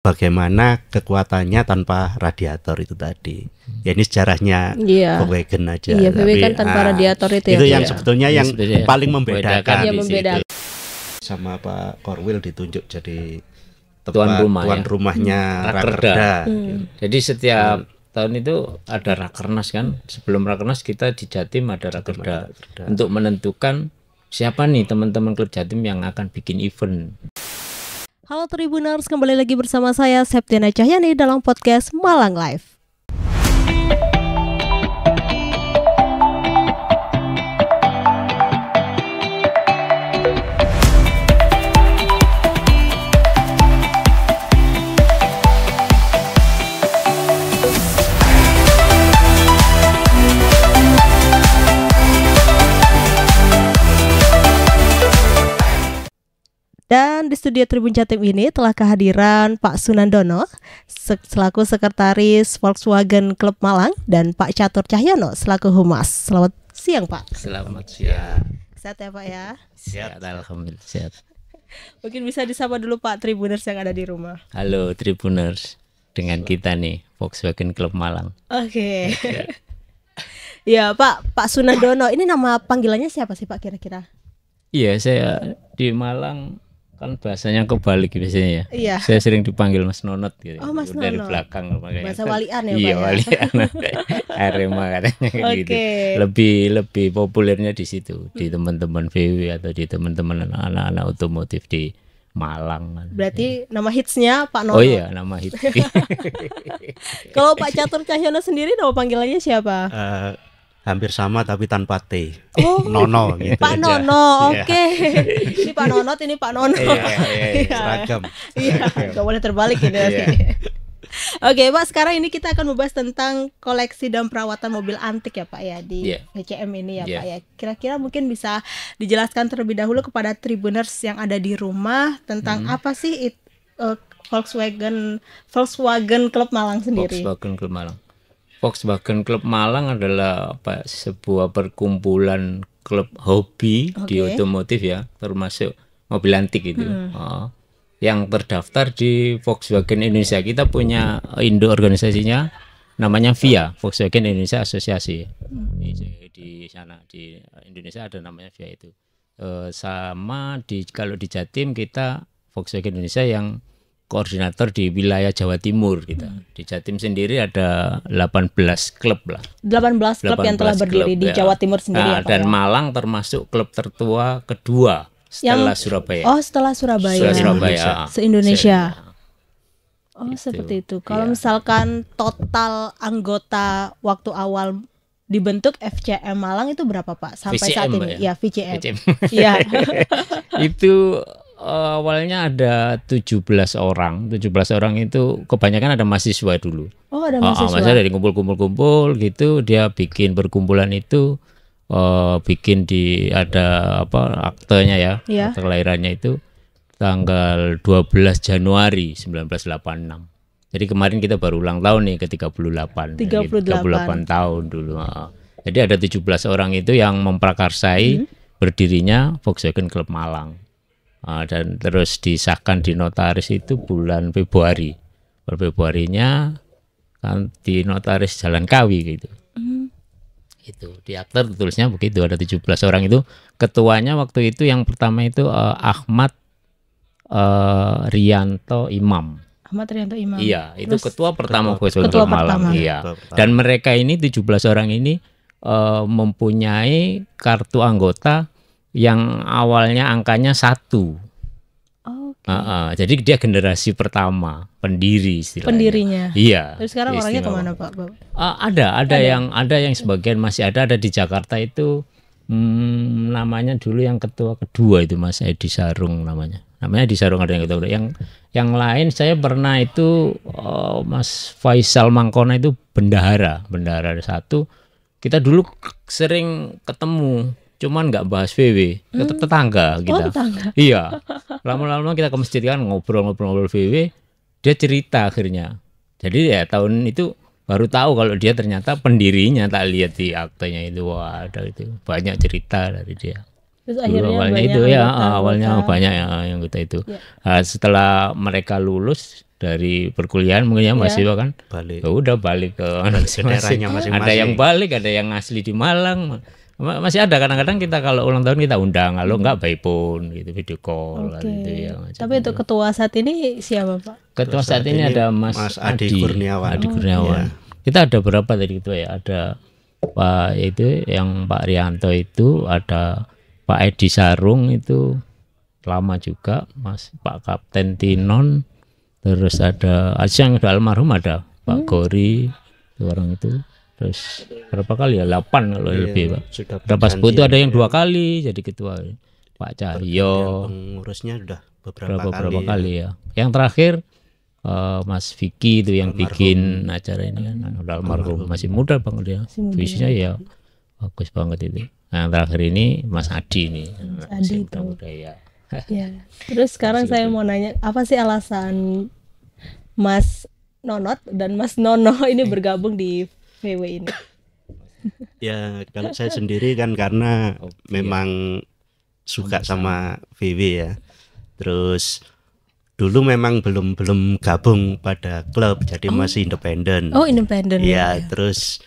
bagaimana kekuatannya tanpa radiator itu tadi. Ya ini sejarahnya Volkswagen aja. Iya, VW kan tanpa radiator itu ya. Itu yang sebetulnya yang paling membedakan. Yang membedakan. Sama Pak Korwil ditunjuk jadi tuan rumahnya Rakerda. Jadi setiap tahun itu ada Rakernas kan. Sebelum Rakernas kita di Jatim ada Rakerda untuk menentukan siapa nih teman-teman klub Jatim yang akan bikin event. Halo Tribuners, kembali lagi bersama saya Septiana Cahyani dalam podcast Malang Live. Dan di studio Tribun Jatim ini telah kehadiran Pak Sunandono selaku Sekretaris Volkswagen Klub Malang dan Pak Catur Cahyono selaku Humas. Selamat siang Pak. Selamat siang. Sehat ya Pak ya? Sehat, alhamdulillah sehat. Mungkin bisa disapa dulu Pak Tribuners yang ada di rumah. Halo Tribuners, dengan kita nih Volkswagen Klub Malang. Oke. Ya Pak Sunandono, ini nama panggilannya siapa sih Pak kira-kira? Iya, saya di Malang kan bahasanya kebalik biasanya ya. Iya. Saya sering dipanggil Mas Nonot gitu. Oh, Mas dari Nonot. belakang makanya. Bahasa walian ya Pak. Iya, ya? walian. Arema katanya gitu. Lebih populernya di situ, di teman-teman VW atau di teman-teman anak-anak otomotif di Malang. Berarti nama hitsnya Pak Nono. Oh iya, nama hits. Kalau Pak Catur Cahyono sendiri nama panggilannya siapa? Hampir sama tapi tanpa T. Oh, Nono gitu. Pak aja. Nono, oke. Ini Pak Nonot, ini Pak Nono. Seragam. Iya, nggak boleh terbalik ini. Oke, Pak. Sekarang ini kita akan membahas tentang koleksi dan perawatan mobil antik ya, Pak ya di VCM ini ya, Pak ya. Kira-kira mungkin bisa dijelaskan terlebih dahulu kepada Tribuners yang ada di rumah tentang apa sih Volkswagen Club Malang sendiri. Volkswagen Club Malang. Volkswagen Club Malang adalah sebuah perkumpulan klub hobi di otomotif ya, termasuk mobil antik itu. Yang terdaftar di Volkswagen Indonesia. Kita punya indo organisasinya namanya VIA, Volkswagen Indonesia Asosiasi. Di sana di Indonesia ada namanya VIA itu. Kalau di Jatim kita Volkswagen Indonesia yang koordinator di wilayah Jawa Timur kita. Di Jatim sendiri ada 18 klub lah. 18 klub yang telah berdiri di Jawa Timur sendiri ya, Pak, dan ya? Malang termasuk klub tertua kedua setelah Surabaya. Oh, setelah Surabaya. Se-Indonesia. Oh, gitu. Seperti itu. Kalau misalkan total anggota waktu awal dibentuk FCM Malang itu berapa, Pak? Sampai VCM, saat ini. Ya, VCM. Iya. Itu awalnya ada 17 orang. 17 orang itu kebanyakan ada mahasiswa dulu. Oh, ada mahasiswa. Mahasiswa dari kumpul-kumpul gitu, dia bikin perkumpulan itu bikin ada aktenya ya. Akte kelahirannya itu tanggal 12 Januari 1986. Jadi kemarin kita baru ulang tahun nih ke 38. 38 tahun dulu. Jadi ada 17 orang itu yang memprakarsai berdirinya Volkswagen Club Malang. Dan terus disahkan di notaris itu bulan Februari. Februarinya kan di notaris Jalan Kawi gitu. Itu di akte tulisnya begitu, ada 17 orang itu. Ketuanya waktu itu yang pertama itu Ahmad Rianto Imam. Ahmad Rianto Imam. Iya, itu ketua pertama Volkswagen Club Malang. Iya. Dan mereka ini 17 orang ini mempunyai kartu anggota yang awalnya angkanya 1. Jadi dia generasi pertama pendiri istilahnya. Pendirinya. Iya. Terus sekarang orangnya kemana Pak? Ada yang sebagian masih ada di Jakarta itu. Namanya dulu yang ketua kedua itu Mas Edi Sarung namanya Edi Sarung, ada yang ketua. Yang lain saya pernah itu Mas Faisal Mangkona itu bendahara 1. Kita dulu sering ketemu, cuman nggak bahas VW, tetangga kita. Tetangga. Iya. Lama-lama kita ke masjid kan ngobrol VW, dia cerita akhirnya. Jadi ya tahun itu baru tahu kalau dia ternyata pendirinya, tak lihat di aktenya itu. Wah, ada itu banyak cerita dari dia. Terus akhirnya awalnya itu ya, awalnya banyak yang kita itu. Setelah mereka lulus dari perkuliahan mungkin ya mahasiswa kan, balik. Udah balik ke daerahnya masing-masing. Ada yang balik, ada yang asli di Malang. Masih ada kadang-kadang kita kalau ulang tahun kita undang, kalau enggak by phone gitu, video call gitu ya. Tapi untuk ketua saat ini siapa Pak? Ketua saat ini ada Mas Adi Kurniawan. Kita ada berapa tadi ketua ya? Ada Pak itu yang Pak Rianto itu, ada Pak Edi Sarung itu lama juga, Mas Pak Kapten Tinon, terus ada yang udah almarhum ada Pak Gori itu orang itu, terus berapa kali ya 8 kalau lebih Pak. Berapa sebut itu ada yang 2 kali jadi ketua, Pak Cahyo. Pengurusnya sudah beberapa kali ya. Yang terakhir Mas Vicky itu yang bikin acara ini kan, udah almarhum, masih muda banget dia, visinya ya bagus banget itu. Nah, yang terakhir ini Mas Adi nih. Mas Adi itu. Ya. Terus sekarang saya mau nanya, apa sih alasan Mas Nonot dan Mas Nono ini bergabung di VW ini? Ya kalau saya sendiri kan karena memang suka sama VW ya. Terus dulu memang belum gabung pada klub, jadi masih independen. Oh, independen. Ya, terus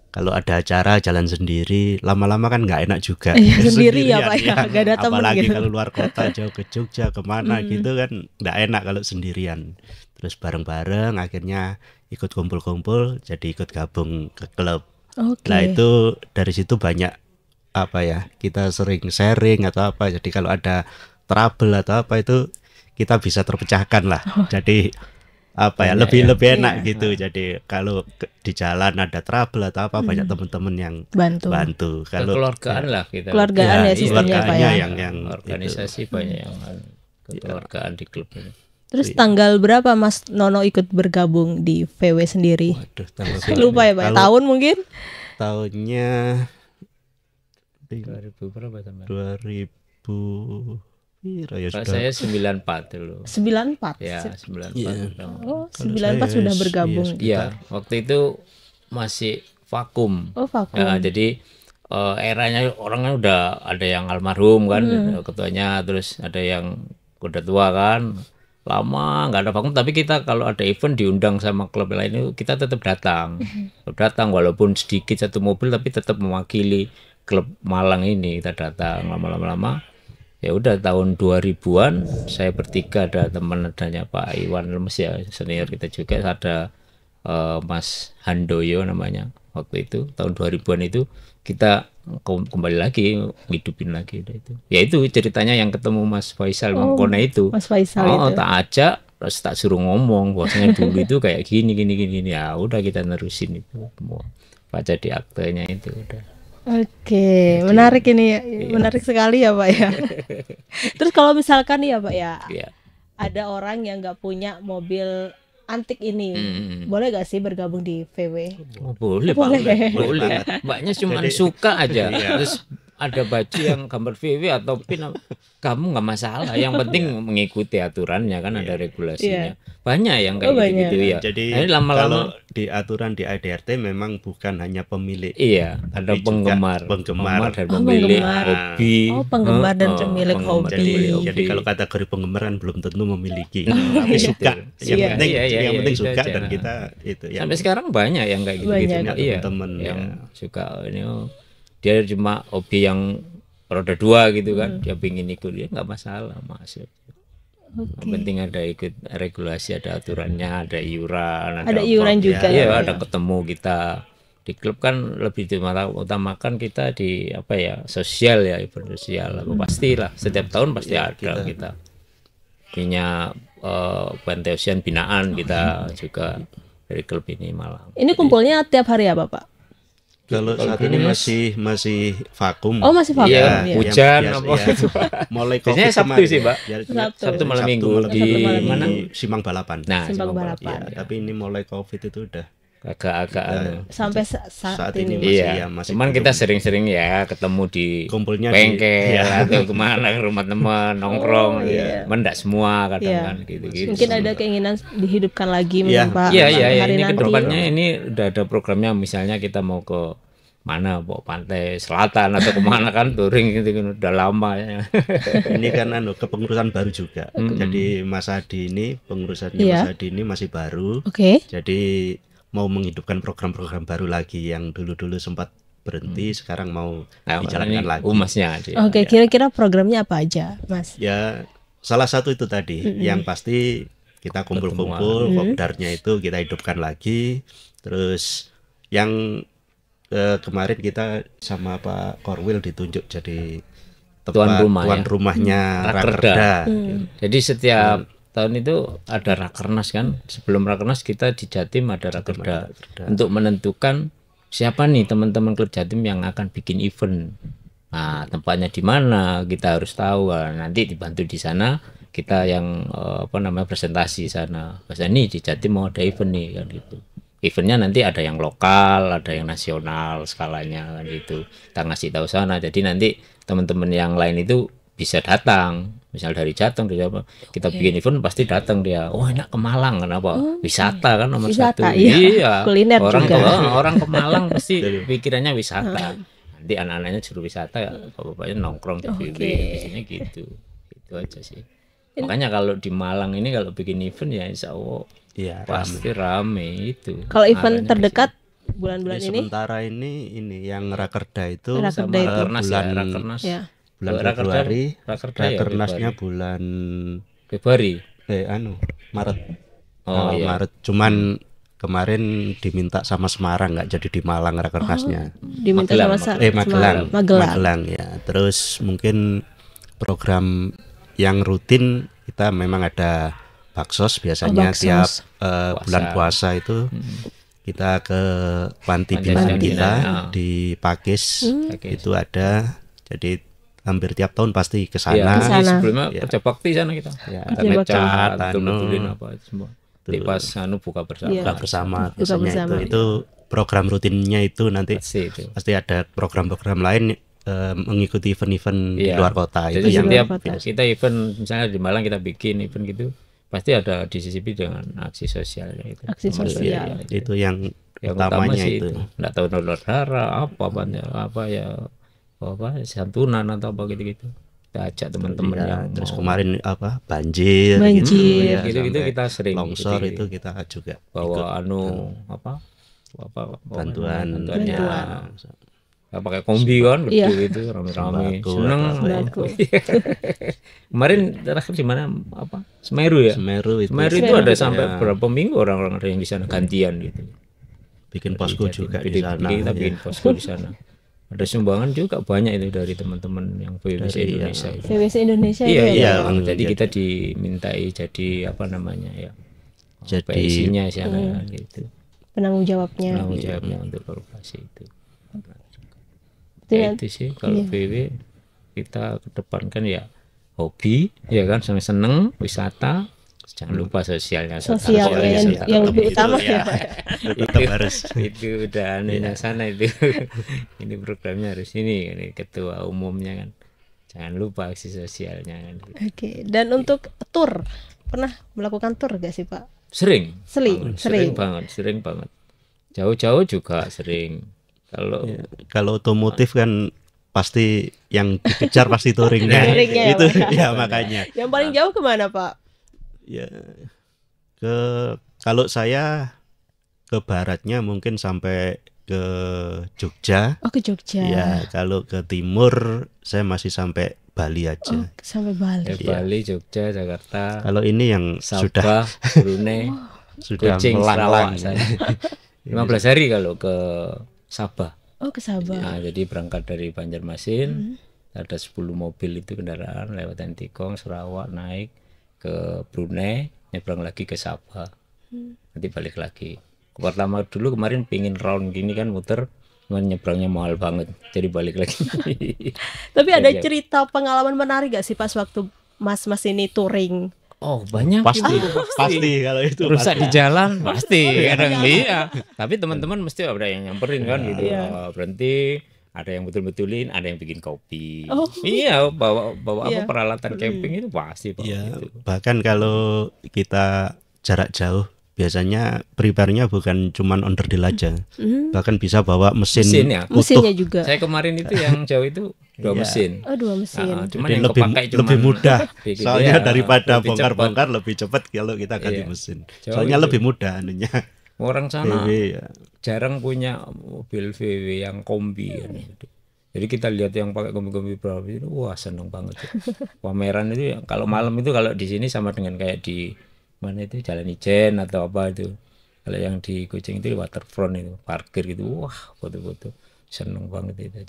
kalau ada acara jalan sendiri, lama-lama kan nggak enak juga. Sendiri ya Pak ya, nggak ada teman. Apalagi gitu. kalau luar kota jauh ke Jogja kemana gitu kan nggak enak kalau sendirian. Terus bareng-bareng akhirnya ikut kumpul-kumpul, jadi ikut gabung ke klub. Nah itu dari situ banyak kita sering sharing atau apa. Jadi kalau ada trouble atau apa itu kita bisa terpecahkan lah. Jadi lebih enak gitu. Jadi kalau di jalan ada trouble atau apa banyak teman-teman yang bantu. Kalau kekeluargaan lah kita. Keluargaan ya sistemnya Pak ya. Yang organisasi itu. Banyak yang kekeluargaan di klub ini. Terus tanggal berapa Mas Nono ikut bergabung di VW sendiri? Waduh, lupa ya Pak. Tahun mungkin? Tahunnya 2000 berapa teman? 2000 saya 94 dulu. 94? Ya, 94. Oh, 94 sudah bergabung. Iya, waktu itu masih vakum. Oh, vakum. Ya, jadi eranya orangnya udah ada yang almarhum kan, ketuanya, terus ada yang udah tua kan. Lama nggak ada vakum, tapi kita kalau ada event diundang sama klub lain itu kita tetap datang. Datang walaupun sedikit satu mobil tapi tetap mewakili klub Malang ini, kita datang lama-lama. Ya udah tahun 2000-an saya bertiga, ada teman adanya Pak Iwan Lemes ya, senior kita juga, ada Mas Handoyo namanya. Waktu itu tahun 2000-an itu kita kembali lagi hidupin lagi itu. Ya itu ceritanya yang ketemu Mas Faisal Mangkona itu. Mas Faisal itu. Tak ajak, terus tak suruh ngomong bahwasanya dulu itu kayak gini. Ya udah kita nerusin itu semua. Baca di aktenya itu udah. Oke, menarik ini ya. Menarik sekali ya Pak ya. Terus kalau misalkan ya Pak ya, ada orang yang nggak punya mobil antik ini, boleh gak sih bergabung di VW? Boleh. Mbaknya cuma suka aja. Terus ada baju yang gambar VW atau pin, kamu nggak masalah. Yang penting mengikuti aturannya kan, ada regulasinya. Banyak yang kayak gitu ya. Jadi lama-lama kalau di aturan di ADRT memang bukan hanya pemilik. Iya, ada penggemar dan pemilik hobi. Penggemar dan pemilik hobi. Jadi kalau kategori penggemar kan belum tentu memiliki, tapi suka. Yang penting suka dan kita itu. Sampai sekarang banyak yang kayak gitu. Iya, teman yang suka ini. Dia cuma hobi yang roda 2 gitu kan, dia pengen ikut, dia nggak masalah Mas. Yang penting ada ikut regulasi, ada aturannya, ada iuran, ada iuran juga. Iya, ada ketemu kita di klub kan lebih diutamakan kita di sosial ya, event sosial. Pastilah setiap tahun pasti ada kita punya penteosian binaan kita juga dari klub ini Malang. Ini kumpulnya tiap hari apa Pak? Kalau saat ini masih vakum. Oh, masih vakum. Iya, hujan mulai Covid Sabtu sih, Pak. Sabtu malam Minggu di mana? Simang Balapan. Nah, Simpang Balapan. Tapi ini mulai Covid itu udah agak sampai saat ini masih cuman kita sering-sering ya ketemu di kumpulnya bengkel atau kemana ke rumah teman nongkrong mendak semua kadang kan gitu. Mungkin ada keinginan dihidupkan lagi Pak. Iya ini kedepannya ini udah ada programnya, misalnya kita mau ke mana mau pantai selatan atau kemana kan touring gitu kan udah lama ya. Ini kan kepengurusan baru juga. Jadi Mas Adi ini pengurusannya Mas Adi ini masih baru. Jadi mau menghidupkan program-program baru lagi yang dulu-dulu sempat berhenti, sekarang mau dijalankan lagi. Umasnya. Oke, kira-kira programnya apa aja, Mas? Ya, salah satu itu tadi. Yang pasti kita kumpul-kumpul, kopdarnya itu kita hidupkan lagi. Terus yang kemarin kita sama Pak Korwil ditunjuk jadi tuan rumahnya Rakerda. Jadi setiap tahun itu ada Rakernas kan. Sebelum Rakernas kita di Jatim ada Rakerda untuk menentukan siapa nih teman-teman klub Jatim yang akan bikin event. Nah, tempatnya di mana kita harus tahu. Nanti dibantu di sana kita yang presentasi sana. Pas ini di Jatim mau ada event nih kan gitu. Eventnya nanti ada yang lokal, ada yang nasional skalanya kan gitu. Kita ngasih tahu sana. Jadi nanti teman-teman yang lain itu bisa datang. Misal dari Jateng kita bikin event pasti datang dia. Oh, enak ke Malang kenapa? Wisata kan nomor satu. Iya. Kuliner orang ke Malang pasti pikirannya wisata. Nanti anak-anaknya suruh wisata ya, bapaknya nongkrong di PW biasanya gitu. Itu aja sih. Makanya kalau di Malang ini kalau bikin event ya insya Allah pasti rame itu. Kalau event terdekat bulan-bulan ini? Sementara ini yang Rakerda itu sama Rakernas bulan Februari, Rakernasnya bulan Februari. Maret. Maret. Cuman kemarin diminta sama Semarang, nggak jadi di Malang Rakernasnya. Diminta Magelang ya. Terus mungkin program yang rutin kita memang ada Baksos biasanya tiap bulan puasa itu kita ke panti binaan kita di Pakis itu ada. Jadi hampir tiap tahun pasti ke sana. Sebelumnya kerja bakti sana kita. Ngecat, betulin apa semua. Di pas buka bersama. Biasanya itu program rutinnya itu nanti pasti ada program-program lain mengikuti event-event di luar kota. Jadi itu yang kita event misalnya di Malang kita bikin event gitu pasti ada disisipi dengan aksi sosialnya itu. Aksi sosial. Itu yang utamanya itu. Nggak tahu donor darah apa santunan atau apa gitu-gitu. Kita ajak teman-teman yang terus kemarin banjir gitu kita sering longsor itu kita juga bawa bantuannya. Pakai kombi kan gitu rame-rame seneng. Kemarin terakhir di mana Semeru ya? Semeru itu ada sampai berapa minggu orang-orang ada yang di sana gantian gitu. Bikin posko juga di sana. Kita bikin posko di sana. Ada sumbangan juga banyak itu dari teman-teman yang VWC Indonesia. VWC Indonesia. Iya. Jadi kita dimintai jadi jadi isinya sana gitu. Penanggung jawabnya untuk korporasi itu. Itu sih kalau VW kita kedepankan ya hobi ya kan seneng wisata, jangan lupa sosialnya yang lebih utama itu udah sana itu. Ini programnya harus ini ketua umumnya kan jangan lupa aksi sosialnya kan. Oke. Dan untuk tur pernah melakukan tur gak sih Pak? Sering sering banget jauh-jauh juga sering. Kalau otomotif kan pasti yang dikejar pasti touringnya itu ya makanya. Yang paling jauh kemana Pak? Ya kalau saya ke baratnya mungkin sampai ke Jogja. Ke Jogja. Ya kalau ke timur saya masih sampai Bali aja. Sampai Bali. Bali, Jogja, Jakarta. Kalau ini yang Sabah, Brunei, sudah Kucing, Sarawak. 15 hari kalau ke Sabah. Ke Sabah. Nah, jadi berangkat dari Banjarmasin, ada 10 mobil itu kendaraan lewat Antikong, Sarawak, naik ke Brunei, nyebrang lagi ke Sabah. Nanti balik lagi. Pertama dulu kemarin pingin round gini kan muter, nyebrangnya mahal banget, jadi balik lagi. Tapi ada cerita pengalaman menarik gak sih pas waktu Mas ini touring? Oh banyak pasti kalau itu rusak di jalan pasti kadang tapi teman-teman mesti ada yang nyamperin kan gitu berhenti, ada yang betul-betulin, ada yang bikin kopi. Bawa peralatan camping itu pasti gitu. Bahkan kalau kita jarak jauh biasanya prepare-nya bukan cuman onderdil aja, bahkan bisa bawa mesin ya? Mesinnya juga. Saya kemarin itu yang jauh itu 2 mesin. Oh 2 mesin. Cuman yang lebih mudah. Soalnya daripada bongkar-bongkar lebih cepat kalau kita ganti mesin. Soalnya lebih mudah anunya. Orang sana jarang punya mobil VW yang kombi kan. Jadi kita lihat yang pakai kombi-kombi berapa itu, wah seneng banget. Pameran itu kalau malam itu kalau di sini sama dengan kayak di mana itu Jalan Ijen atau apa itu. Kalau yang di Kucing itu waterfront itu parkir gitu, wah foto-foto seneng banget itu.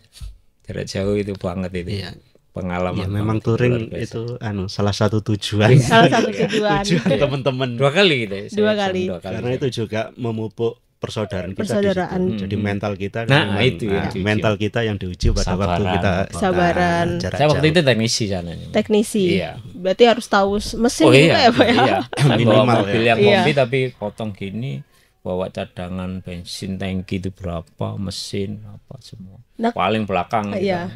Jarak jauh itu banget itu. Iya. Pengalaman. Ya memang touring itu salah satu tujuan. Salah satu tujuan teman-teman. 2 kali gitu. 2 kali. Karena itu juga memupuk persaudaraan kita. Jadi mental kita. Mental kita yang diuji pada waktu kita. Sabaran. Saya waktu itu teknisi sana. Teknisi. Iya. Berarti harus tahu mesin juga ya Pak ya. Iya. Minimal mobil yang kombi tapi potong gini, bawa cadangan bensin tangki itu berapa, mesin apa semua. Paling belakang. Iya.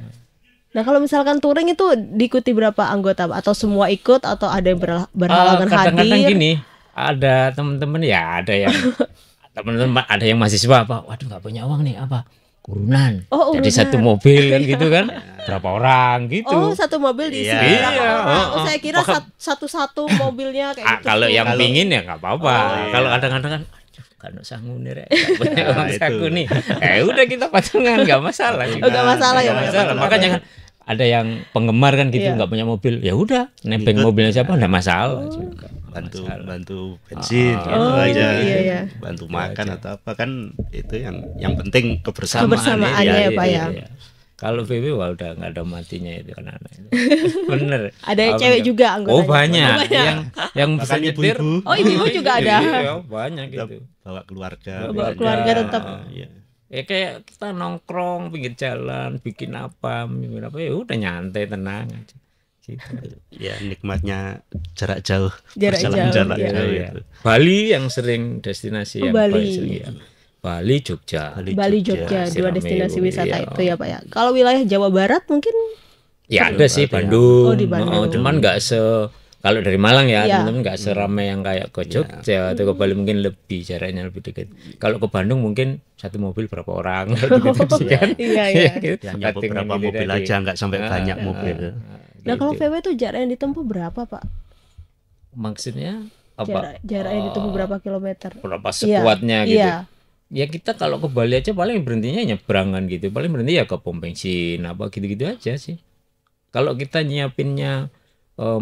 Nah kalau misalkan touring itu diikuti berapa anggota Pak? Atau semua ikut atau ada yang berhalangan hadir? Kadang-kadang gini, ada teman-teman ya, ada yang teman-teman, ada yang mahasiswa Pak, waduh nggak punya uang nih apa? Urunan. Jadi satu mobil kan gitu kan, berapa orang gitu. Oh satu mobil diisi berapa orang? Saya kira satu mobilnya kayak gitu. Kalau yang pingin ya nggak apa-apa. Kalau kadang-kadang kan kan sanggup nih, punya uang saku nih. Udah kita patungan nggak masalah. Nggak masalah ya. Makanya kan ada yang penggemar kan gitu nggak punya mobil, ya udah nebeng mobilnya siapa nggak masalah juga. Bantu bensin aja, bantu makan atau apa kan itu yang penting kebersamaannya ya Pak ya. Kalau VW wah udah nggak ada matinya itu kan itu. Bener. Ada cewek juga anggotanya. Oh banyak. Yang bisa nyetir. Oh ibu juga ada. Iya, banyak gitu. Bawa keluarga. Bawa keluarga tetap. Kayak kita nongkrong pinggir jalan, bikin apa ya udah nyantai tenang aja. Gitu. Ya nikmatnya jarak jauh. Jarak jauh. Itu. Bali yang sering destinasi yang Bali. Bali, Jogja. Bali, Jogja, 2 destinasi wisata itu ya Pak ya. Kalau wilayah Jawa Barat mungkin? Ya ada sih Bandung. Oh di Bandung. Cuman nggak kalau dari Malang ya teman-teman nggak seramai yang kayak ke Jogja atau ke Bali, mungkin lebih jaraknya lebih dekat. Kalau ke Bandung mungkin satu mobil berapa orang gitu kan. Iya. Hanya beberapa mobil aja nggak sampai banyak mobil. Nah kalau VW itu jarak yang ditempuh berapa Pak? Maksudnya apa? Jarak yang ditempuh berapa kilometer? Berapa sekuatnya gitu. Iya. Ya kita kalau ke Bali aja paling berhentinya nyebrangan gitu. Paling berhenti ya ke pom bensin apa gitu-gitu aja sih. Kalau kita nyiapinnya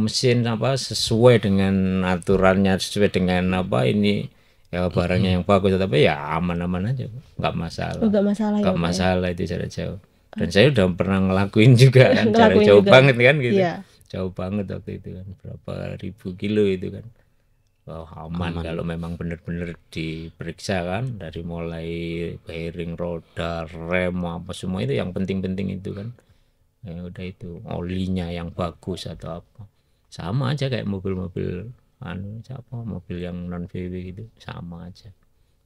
mesin apa sesuai dengan aturannya, sesuai dengan apa ini ya barangnya yang bagus, tapi ya aman-aman aja, nggak masalah. Nggak masalah itu jarak jauh. Dan saya udah pernah ngelakuin juga kan, jarak jauh banget kan gitu. Jauh banget waktu itu kan, berapa ribu kilo itu kan. Aman kalau memang benar-benar diperiksa kan, dari mulai bearing, roda, rem apa semua itu yang penting-penting itu kan. Ya udah itu olinya yang bagus atau apa, sama aja kayak mobil-mobil mobil yang non VW gitu, sama aja,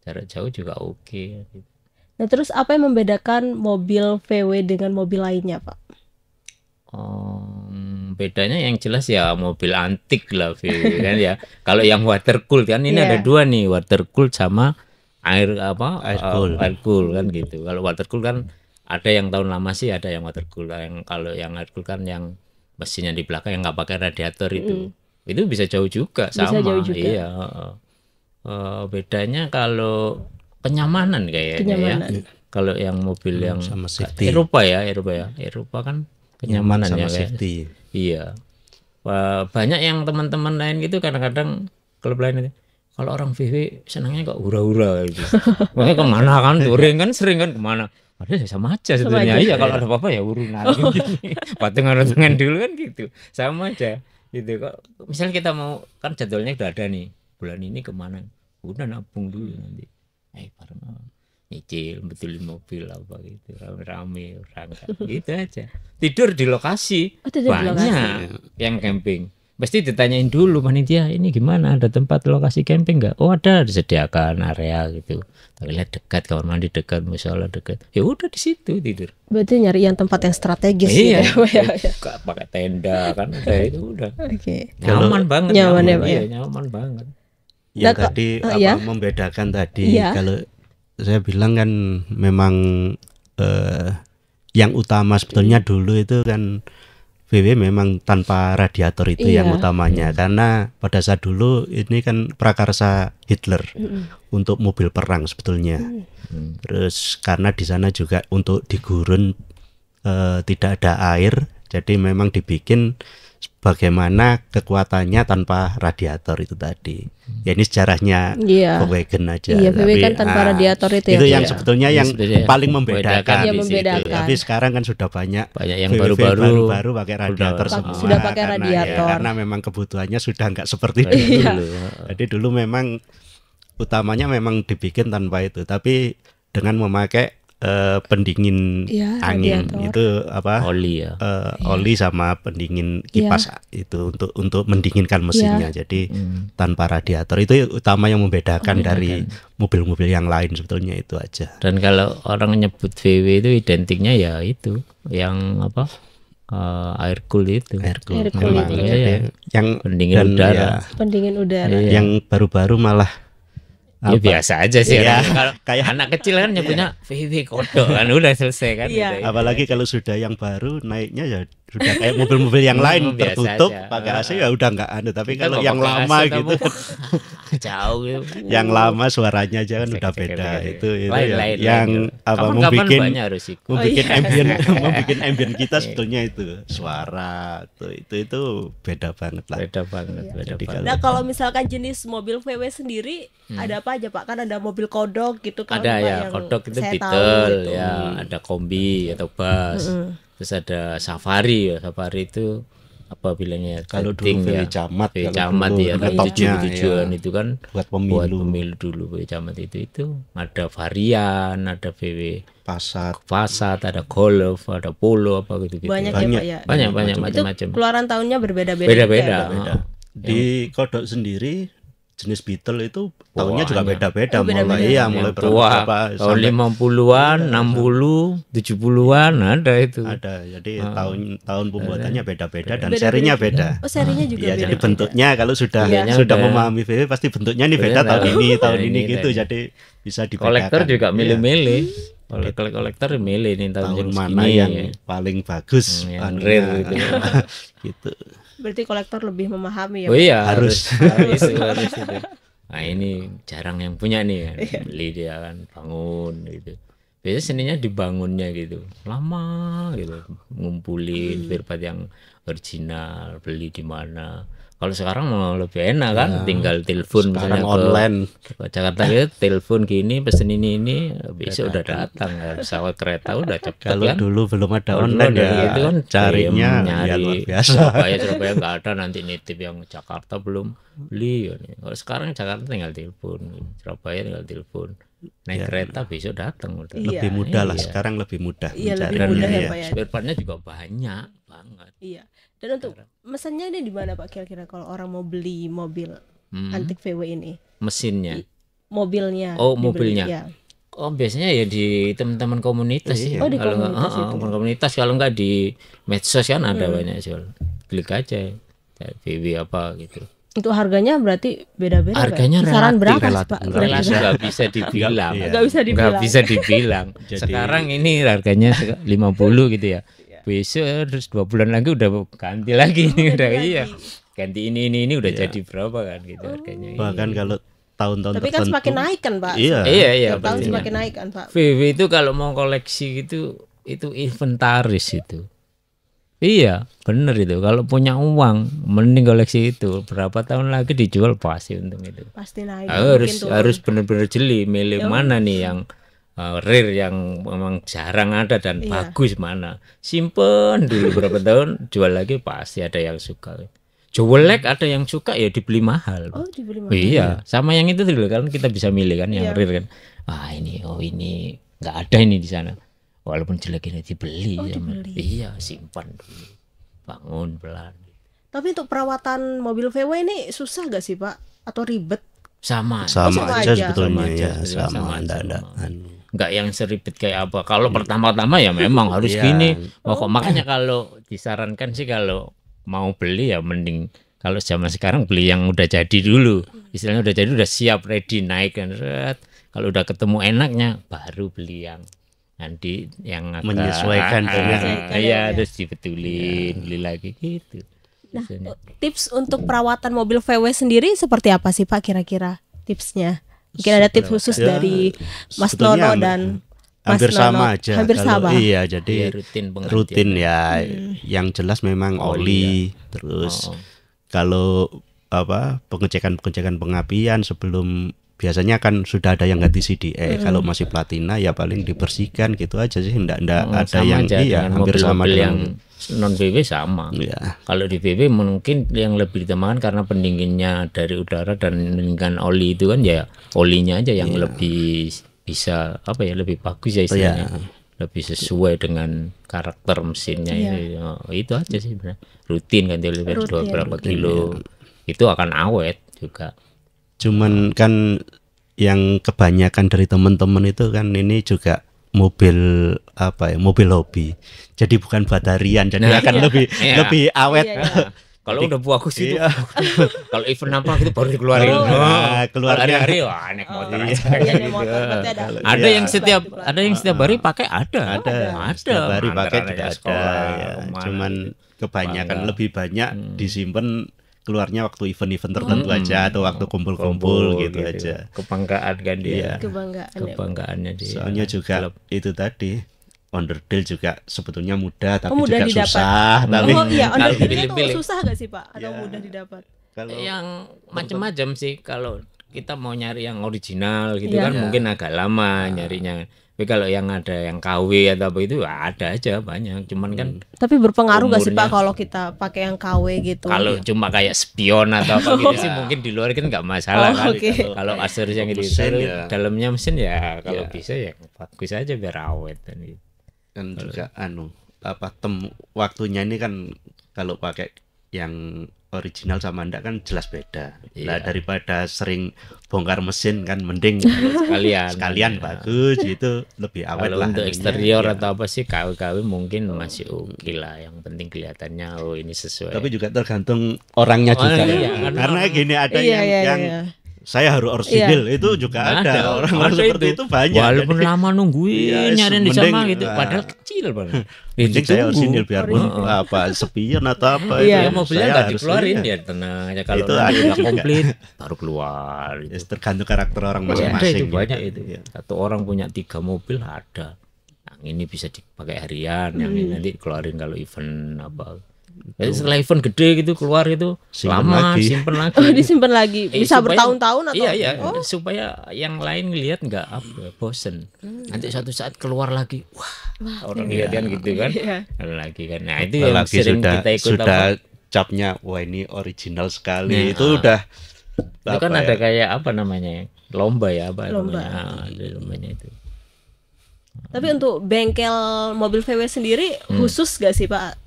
jarak jauh juga oke gitu. Nah terus apa yang membedakan mobil VW dengan mobil lainnya Pak? Bedanya yang jelas ya mobil antik lah VW kan ya. Kalau yang water cool kan ini ada 2 nih, water cool sama air cool kan gitu. Kalau water cool kan ada yang tahun lama sih, ada yang water cool. Kalau yang air cool kan yang mesinnya di belakang yang nggak pakai radiator itu bisa jauh juga, sama. Bisa jauh juga. Iya. Bedanya kalau kenyamanan kayaknya ya. Kalau yang mobil yang sama safety. Eropa kan kenyamanan sama ya safety. Iya. Banyak yang teman-teman lain gitu kadang-kadang klub lain itu, kalau orang VW senangnya kok hura-hura gitu. Makanya kemana kan touring kan sering kan kemana. Padahal sama aja sebenarnya. Iya, kalau ada apa-apa ya urunan gitu. Patungan-patungan dulu kan gitu. Sama aja gitu. Kok misalnya kita mau kan jadwalnya udah ada nih, bulan ini kemana, udah nabung dulu nanti bareng nyicil betulin mobil apa gitu, rame-rame berangkat gitu aja. Tidur di lokasi. Banyak yang camping pasti ditanyain dulu panitia, ini gimana, ada tempat lokasi camping nggak? Oh ada, disediakan area gitu. Lihat dekat, kamar mandi dekat, mushola dekat, ya udah di situ tidur. Berarti nyari yang tempat yang strategis. Iya, pakai tenda kan, udah itu udah. Oke. Nyaman banget. Nyaman ya, Iya, nyaman banget. yang tadi membedakan tadi kalau saya bilang kan memang yang utama sebetulnya dulu itu kan VW memang tanpa radiator itu yang utamanya, karena pada saat dulu ini kan prakarsa Hitler untuk mobil perang sebetulnya. Terus karena di sana juga untuk di gurun tidak ada air, jadi memang dibikin bagaimana kekuatannya tanpa radiator itu tadi. Ya ini sejarahnya Volkswagen aja. Iya, VW kan tanpa radiator itu yang sebetulnya yang paling membedakan. Tapi sekarang kan sudah banyak yang baru-baru pakai radiator semua. Sudah pakai radiator. Karena memang kebutuhannya sudah nggak seperti dulu. Jadi dulu memang utamanya memang dibikin tanpa itu, tapi dengan memakai pendingin angin itu oli sama pendingin kipas itu untuk mendinginkan mesinnya. Jadi tanpa radiator itu utama yang membedakan dari mobil-mobil yang lain sebetulnya, itu aja. Dan kalau orang nyebut VW itu identiknya ya itu yang air cool itu. Yang pendingin udara. Yang baru-baru malah ya biasa aja sih kalau kayak anak kecil kan nyebutnya VW kodok kan udah selesai kan. Apalagi kalau sudah yang baru naiknya ya sudah kayak mobil-mobil yang lain tertutup pakai AC ya udah nggak ada. Tapi kalau yang lama gitu jauh gitu. Yang lama suaranya aja kan udah beda. Itu yang membuat ambien kita sebetulnya itu suara itu beda banget lah. Beda banget. Nah kalau misalkan jenis mobil VW sendiri ada apa aja Pak? Kan ada mobil kodok gitu kan. Ada ya, kodok itu Beetle ya, ada kombi atau bus. Terus ada Safari ya, Safari itu apa bilangnya? Kalau dulu VW Camat ya, tujuan itu kan buat pemilu dulu VW Camat itu ada varian, ada VW Passat, ada Golf, ada Polo apa gitu. Banyak ya Pak ya. Banyak macam-macam. Keluaran tahunnya berbeda-beda. Di kodok sendiri jenis Beetle itu tahunnya juga beda-beda, mulai berapa tahun 50-an, 60, 70-an ada itu. Ada. Jadi tahun pembuatannya beda-beda dan serinya beda. Oh, serinya juga beda. Jadi bentuknya kalau sudah memahami VW pasti bentuknya ini beda tahun ini gitu. Jadi bisa dibedakan. Kolektor juga milih-milih. Kolektor milih nih tahun mana yang paling bagus, rare gitu. Berarti kolektor lebih memahami ya. Oh iya, harus itu. Nah ini jarang yang punya nih kan. Beli dia kan bangun gitu. Biasanya seninya dibangunnya gitu. Lama gitu ngumpulin spare part yang original, beli di mana. Kalau sekarang mau lebih enak kan, tinggal telepon misalnya online ke Jakarta gitu, telepon gini pesen ini besok udah datang, pesawat kereta udah cepet. Kalau kan dulu belum ada online itu kan carinya nyari biasa. Surabaya nggak ada, nanti nitip yang Jakarta belum beli. Kalau sekarang Jakarta tinggal telepon, Surabaya tinggal telepon, naik kereta besok datang. Lebih mudah lah sekarang, lebih mudah mencarinya. Spare partnya juga banyak banget. Iya. Dan untuk mesinnya ini di mana Pak kira-kira kalau orang mau beli mobil antik VW ini? Mesinnya? Mobilnya. Oh, mobilnya. Ya. Oh, biasanya ya di teman-teman komunitas sih. Oh, di kalau komunitas kalau nggak di medsos kan ada banyak jual. Klik aja VW apa gitu. Untuk harganya berarti beda-beda. Harganya kisaran berapa Pak? Nggak bisa dibilang. Nggak bisa dibilang. Sekarang ini harganya 50 gitu ya. Besok terus 2 bulan lagi udah ganti lagi ini udah ganti ini udah jadi berapa kan gitu harganya. Bahkan kalau tahun-tahun tapi kan semakin naik kan Pak. Iya tahun semakin naik kan Pak. VW itu kalau mau koleksi gitu itu inventaris itu. Iya bener itu, kalau punya uang mending koleksi itu, berapa tahun lagi dijual pasti untung itu. Pasti naik. Harus bener-bener jeli milih mana nih yang rare yang memang jarang ada dan bagus mana, simpen dulu berapa tahun, jual lagi pasti ada yang suka. Jelek ada yang suka ya dibeli mahal. Oh, dibeli mahal. Iya, sama yang itu dulu kan kita bisa milih kan yang rare kan. Ini nggak ada ini di sana. Walaupun jelek ini dibeli. Iya, simpan dulu. Bangun pelan. Tapi untuk perawatan mobil VW ini susah gak sih Pak? Atau ribet? Sama aja sebetulnya. Sama. Nggak yang seribet kayak apa. Kalau pertama-tama ya memang harus gini. Makanya kalau disarankan sih kalau mau beli ya mending Kalau zaman sekarang beli yang udah jadi dulu, istilahnya udah jadi, udah siap ready naik kan. Kalau udah ketemu enaknya baru beli yang nanti yang agak menyesuaikan ya, terus dibetulin, beli lagi gitu. Nah, tips untuk perawatan mobil VW sendiri seperti apa sih Pak kira-kira tipsnya? Mungkin ada tips khusus dari Mas Nono dan hampir Mas sama Nono. aja. Hampir sama. Iya, jadi rutin ya. Yang jelas memang oli, terus kalau pengecekan pengapian sebelum, biasanya kan sudah ada yang ganti CDE. Kalau masih platina ya paling dibersihkan gitu aja sih. Enggak ada yang hampir sama yang non VW sama. Ya. Kalau di VW mungkin yang lebih ditemakan karena pendinginnya dari udara dan pendinginan oli itu kan, ya olinya aja yang lebih bisa lebih bagus ya istilahnya. Lebih sesuai dengan karakter mesinnya. Itu aja sih sebenarnya. Rutin ganti oli berapa kilo. Itu akan awet juga. Cuman kan yang kebanyakan dari teman-teman itu kan ini juga mobil mobil hobi. Jadi bukan buat harian, jadi akan lebih awet. Kalau udah bagus itu, kalau event apa gitu baru dikeluarin. Keluarnya hari naik motor aja. Ada yang setiap hari pakai, ada. Setiap hari pakai juga ada. Cuman kebanyakan lebih banyak disimpan, keluarnya waktu event-event tertentu aja, atau waktu kumpul-kumpul gitu aja. Kebanggaan kan dia. Kebanggaannya dia. Soalnya juga itu tadi, onderdil juga sebetulnya mudah, tapi mudah juga didapat. Susah. Tapi onderdilnya itu susah gak sih Pak? Atau mudah didapat? Kalau yang macam-macam sih. Kalau kita mau nyari yang original gitu kan mungkin agak lama nyarinya. Tapi kalau yang ada yang KW atau apa itu ada aja banyak. Cuman kan tapi berpengaruh gak sih Pak kalau kita pakai yang KW gitu? Kalau cuma kayak spion atau apa gitu sih mungkin di luar kan nggak masalah kan. Kalau aksesoris yang gitu, dalamnya mesin ya kalau bisa ya bagus aja biar awet dan gitu. Kan juga waktunya ini kan kalau pakai yang original sama enggak kan jelas beda. Lah daripada sering bongkar mesin kan mending sekalian bagus gitu, lebih awet lah. Untuk eksterior atau apa sih KW mungkin masih oke lah, yang penting kelihatannya ini sesuai. Tapi juga tergantung orangnya juga. Karena gini ada yang saya harus orsinil itu juga ada orang seperti itu banyak. Walaupun lama nungguin nyariin di sama gitu, padahal kecil banget. Mending saya orsinil biarpun sepion atau apa. Ya mobilnya nggak dikeluarin ya tenang aja, kalau udah komplit baru keluar. Tergantung karakter orang masing-masing. Itu banyak itu. Satu orang punya 3 mobil ada. Yang ini bisa dipakai harian, yang ini nanti keluarin kalau event apa. Jadi setelah event gede gitu keluar itu lama simpen lagi. Disimpan lagi. Bisa bertahun-tahun atau? Iya, supaya yang lain ngelihat nggak bosen. Nanti suatu saat keluar lagi, wah orang lihat kan gitu kan. Lagi kan. Nah itu yang sering kita ikut. Sudah capnya, wah ini original sekali. Itu udah. Itu kan ada kayak apa namanya, lomba ya apa namanya. Ada lombanya itu. Tapi untuk bengkel mobil VW sendiri khusus gak sih Pak?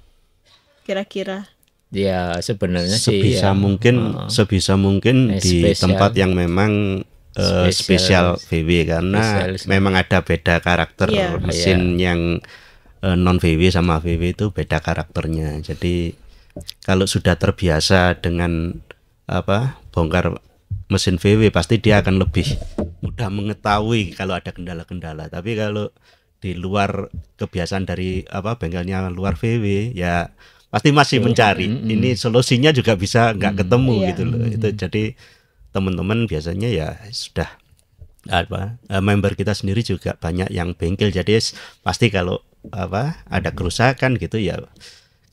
Kira-kira ya sebenarnya sebisa mungkin di tempat yang memang spesial VW, karena memang ada beda karakter mesin yang non VW sama VW itu beda karakternya. Jadi kalau sudah terbiasa dengan bongkar mesin VW pasti dia akan lebih mudah mengetahui kalau ada kendala-kendala. Tapi kalau di luar kebiasaan dari bengkelnya luar VW ya pasti masih mencari. Ini solusinya juga bisa nggak ketemu gitu loh. Itu jadi teman-teman biasanya ya sudah member kita sendiri juga banyak yang bengkel, jadi pasti kalau ada kerusakan gitu ya.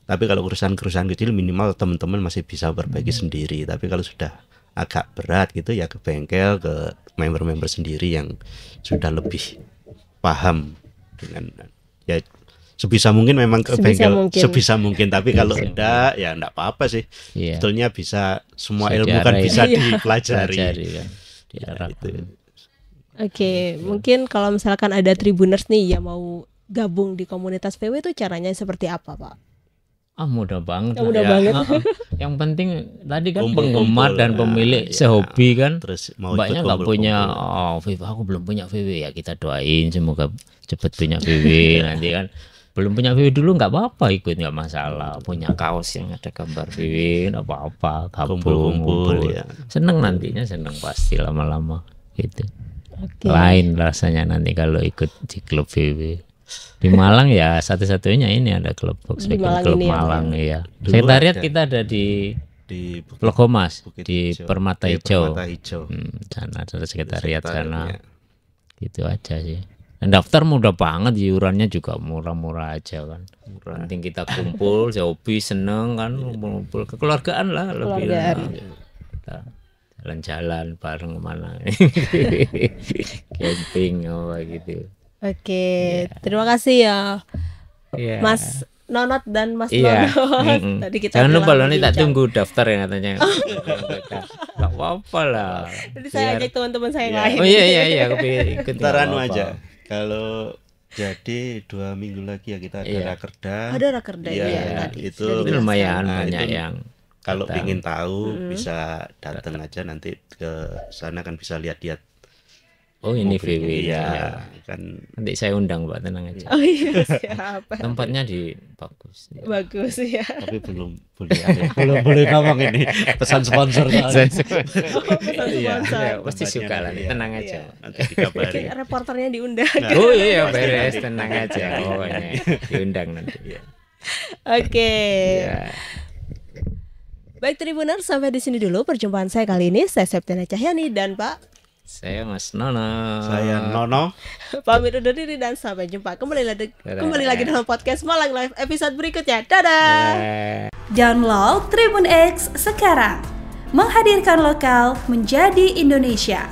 Tapi kalau kerusakan kecil minimal teman-teman masih bisa perbaiki sendiri. Tapi kalau sudah agak berat gitu ya ke bengkel, ke member-member sendiri yang sudah lebih paham dengan ya. Sebisa mungkin memang ke bengkel sebisa mungkin, tapi kalau enggak ya enggak apa-apa sih. Sebetulnya bisa semua ilmu kan bisa dipelajari. Oke, mungkin kalau misalkan ada Tribuners nih yang mau gabung di komunitas VW itu caranya seperti apa, Pak? Mudah banget. Mudah banget. Yang penting tadi kan penggemar dan pemilik sehobi kan. Terus mau banyak nggak punya VW, aku belum punya VW, ya kita doain semoga cepat punya VW nanti kan. belum punya VW dulu nggak apa-apa, ikut nggak masalah. Punya kaos yang ada gambar VW nggak apa-apa, kumpul ya. Seneng nantinya, seneng pasti lama-lama gitu. Lain rasanya nanti kalau ikut di klub VW. Di Malang ya satu-satunya ini ada klub Volkswagen Klub Malang ya. Sekretariat kita ada di Lokomas di Permata Hijau. Sana ada sekretariat sana. Gitu aja sih. Dan daftar mudah banget, iurannya juga murah-murah aja kan. Penting kita kumpul, hobi, seneng kan, kumpul kekeluargaan lah lebih lah. Kita jalan-jalan bareng kemana, camping apa gitu. Oke, terima kasih ya, Mas Nonot dan Mas Nono. Tadi kita jangan lupa loh nih, tak tunggu daftar yang katanya. Gak apa-apa lah. Jadi saya ajak teman-teman saya yang lain. Oh iya, aku ikut. Ntar aja. Kalau jadi 2 minggu lagi ya kita ada rakerda. Ada rakerda ya. Itu lumayan banyak yang. Kalau ingin tahu bisa datang aja nanti ke sana kan bisa lihat-lihat. Oh ini VW ya kan. Nanti saya undang Pak, tenang aja. Oh iya siapa? Tempatnya bagus. Bagus ya. Tapi belum boleh ngomong ini pesan sponsor. Pesan Iya, pasti suka lah. Tenang aja. Nanti dikabari. Reporternya diundang. Oh iya beres, tenang aja. Pokoknya diundang nanti. Oke. Baik Tribuners, sampai di sini dulu perjumpaan saya kali ini. Saya Septiana Cahyani dan Pak. Saya Mas Nono. Saya Nono. Pamit undur diri dan sampai jumpa kembali lagi dalam podcast Malang Live episode berikutnya. Dadah. Download Tribun X sekarang. Menghadirkan lokal menjadi Indonesia.